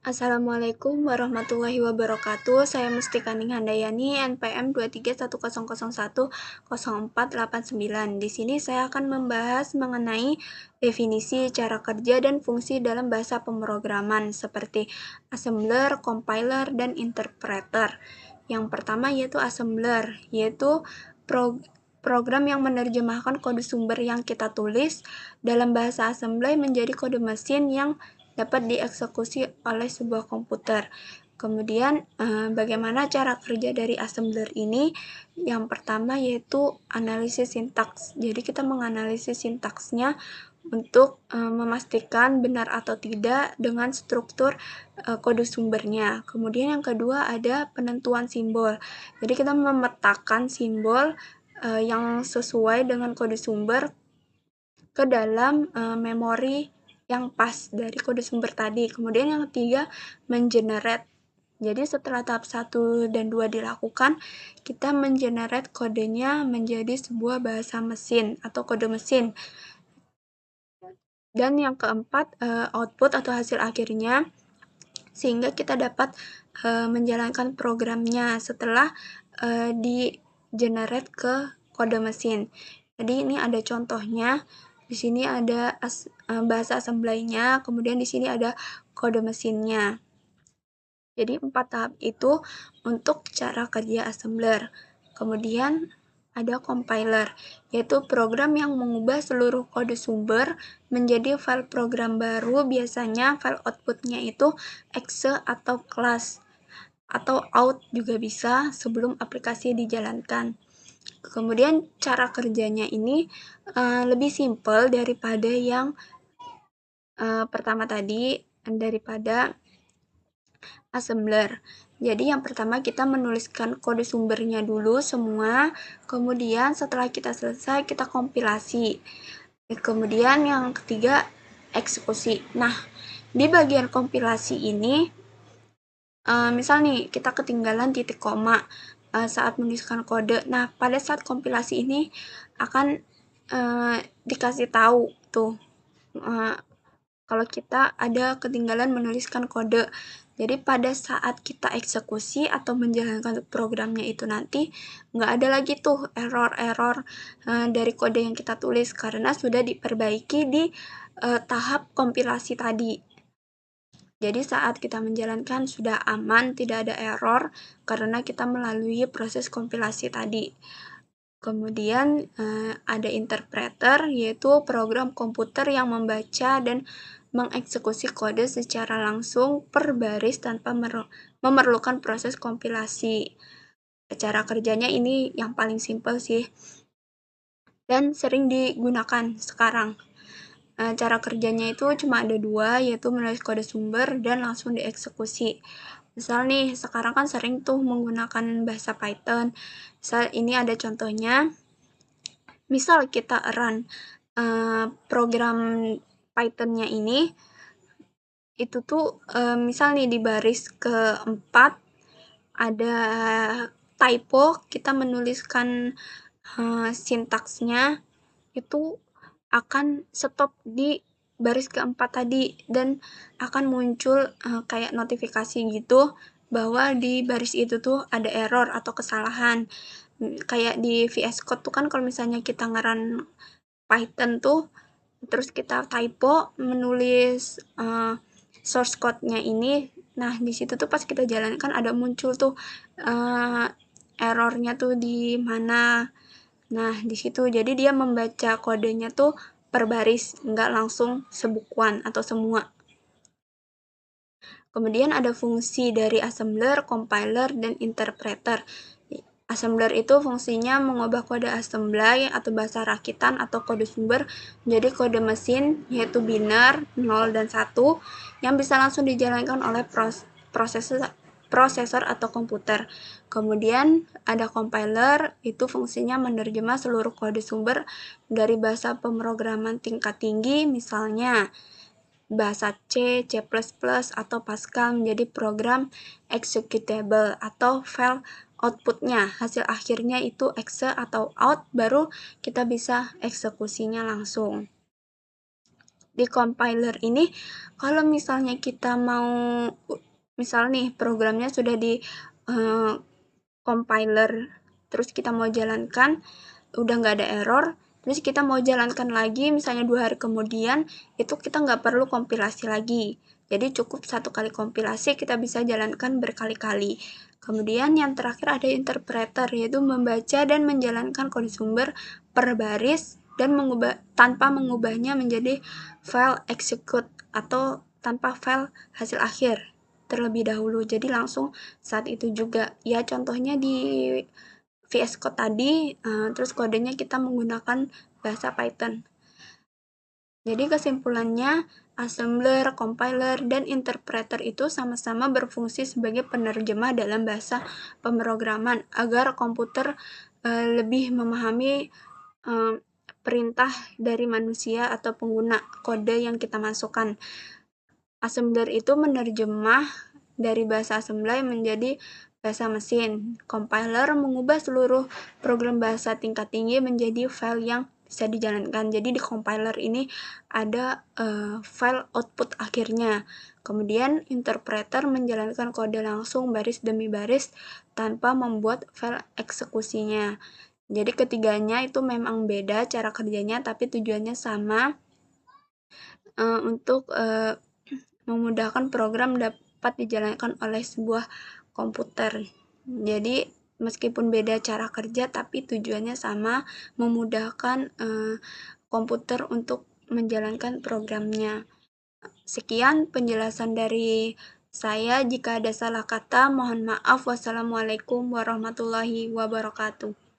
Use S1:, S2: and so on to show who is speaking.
S1: Assalamualaikum warahmatullahi wabarakatuh. Saya Mustika Ning Handayani, NPM 231010489. Di sini saya akan membahas mengenai definisi, cara kerja, dan fungsi dalam bahasa pemrograman seperti assembler, compiler, dan interpreter. Yang pertama yaitu assembler, yaitu program yang menerjemahkan kode sumber yang kita tulis dalam bahasa assembly menjadi kode mesin yang dapat dieksekusi oleh sebuah komputer. Kemudian bagaimana cara kerja dari assembler ini? Yang pertama yaitu analisis sintaks. Jadi kita menganalisis sintaksnya untuk memastikan benar atau tidak dengan struktur kode sumbernya. Kemudian yang kedua ada penentuan simbol. Jadi kita memetakan simbol yang sesuai dengan kode sumber ke dalam memori yang pas dari kode sumber tadi. Kemudian yang ketiga, mengenerate. Jadi setelah tahap 1 dan 2 dilakukan, kita mengenerate kodenya menjadi sebuah bahasa mesin atau kode mesin. Dan yang keempat, output atau hasil akhirnya, sehingga kita dapat menjalankan programnya setelah di-generate ke kode mesin. Jadi ini ada contohnya. Di sini ada bahasa assembly-nya, kemudian di sini ada kode mesinnya. Jadi 4 tahap itu untuk cara kerja assembler. Kemudian ada compiler, yaitu program yang mengubah seluruh kode sumber menjadi file program baru. Biasanya file output-nya itu exe atau class atau out juga bisa sebelum aplikasi dijalankan. Kemudian cara kerjanya ini lebih simpel daripada yang pertama tadi, daripada assembler. Jadi yang pertama kita menuliskan kode sumbernya dulu semua, kemudian setelah kita selesai kita kompilasi. Kemudian yang ketiga eksekusi. Nah, di bagian kompilasi ini misal nih kita ketinggalan titik koma saat menuliskan kode. Nah, pada saat kompilasi ini akan dikasih tahu tuh kalau kita ada ketinggalan menuliskan kode. Jadi pada saat kita eksekusi atau menjalankan programnya itu nanti nggak ada lagi tuh error-error dari kode yang kita tulis karena sudah diperbaiki di tahap kompilasi tadi. Jadi saat kita menjalankan sudah aman, tidak ada error karena kita melalui proses kompilasi tadi. Kemudian ada interpreter, yaitu program komputer yang membaca dan mengeksekusi kode secara langsung per baris tanpa memerlukan proses kompilasi. Cara kerjanya ini yang paling simpel sih dan sering digunakan sekarang. Cara kerjanya itu cuma ada dua, yaitu menulis kode sumber dan langsung dieksekusi. Misal nih, sekarang kan sering tuh menggunakan bahasa Python. Misal ini ada contohnya. Misal kita run program Python-nya ini, itu tuh misal nih di baris keempat ada typo, kita menuliskan sintaksnya itu akan stop di baris keempat tadi dan akan muncul kayak notifikasi gitu bahwa di baris itu tuh ada error atau kesalahan. Kayak di VS Code tuh kan kalau misalnya kita ngeran Python tuh terus kita typo menulis source code-nya ini, nah di situ tuh pas kita jalankan ada muncul tuh errornya tuh di mana. Nah di situ jadi dia membaca kodenya tuh per baris, nggak langsung sebukuan atau semua. Kemudian ada fungsi dari assembler, compiler, dan interpreter. Assembler itu fungsinya mengubah kode assembly atau bahasa rakitan atau kode sumber menjadi kode mesin, yaitu biner 0 dan 1 yang bisa langsung dijalankan oleh prosesor atau komputer. Kemudian ada compiler, itu fungsinya menerjemah seluruh kode sumber dari bahasa pemrograman tingkat tinggi, misalnya bahasa C, C++, atau Pascal menjadi program executable atau file outputnya. Hasil akhirnya itu exe atau out, baru kita bisa eksekusinya langsung. di compiler ini kalau misalnya kita mau misal nih programnya sudah di compiler, terus kita mau jalankan udah nggak ada error, terus kita mau jalankan lagi misalnya 2 hari kemudian, itu kita nggak perlu kompilasi lagi. Jadi cukup 1 kali kompilasi kita bisa jalankan berkali-kali. Kemudian yang terakhir ada interpreter, yaitu membaca dan menjalankan kode sumber per baris dan tanpa mengubahnya menjadi file execute atau tanpa file hasil akhir terlebih dahulu. Jadi langsung saat itu juga. Ya contohnya di VS Code tadi, terus kodenya kita menggunakan bahasa Python. Jadi kesimpulannya, assembler, compiler, dan interpreter itu sama-sama berfungsi sebagai penerjemah dalam bahasa pemrograman agar komputer lebih memahami perintah dari manusia atau pengguna kode yang kita masukkan. Assembler itu menerjemah dari bahasa assembly menjadi bahasa mesin. Compiler mengubah seluruh program bahasa tingkat tinggi menjadi file yang bisa dijalankan. Jadi di compiler ini ada file output akhirnya. Kemudian interpreter menjalankan kode langsung baris demi baris tanpa membuat file eksekusinya. Jadi ketiganya itu memang beda cara kerjanya, tapi tujuannya sama, untuk memudahkan program dapat dijalankan oleh sebuah komputer. Jadi meskipun beda cara kerja, tapi tujuannya sama, memudahkan komputer untuk menjalankan programnya. Sekian penjelasan dari saya. Jika ada salah kata, mohon maaf. Wassalamualaikum warahmatullahi wabarakatuh.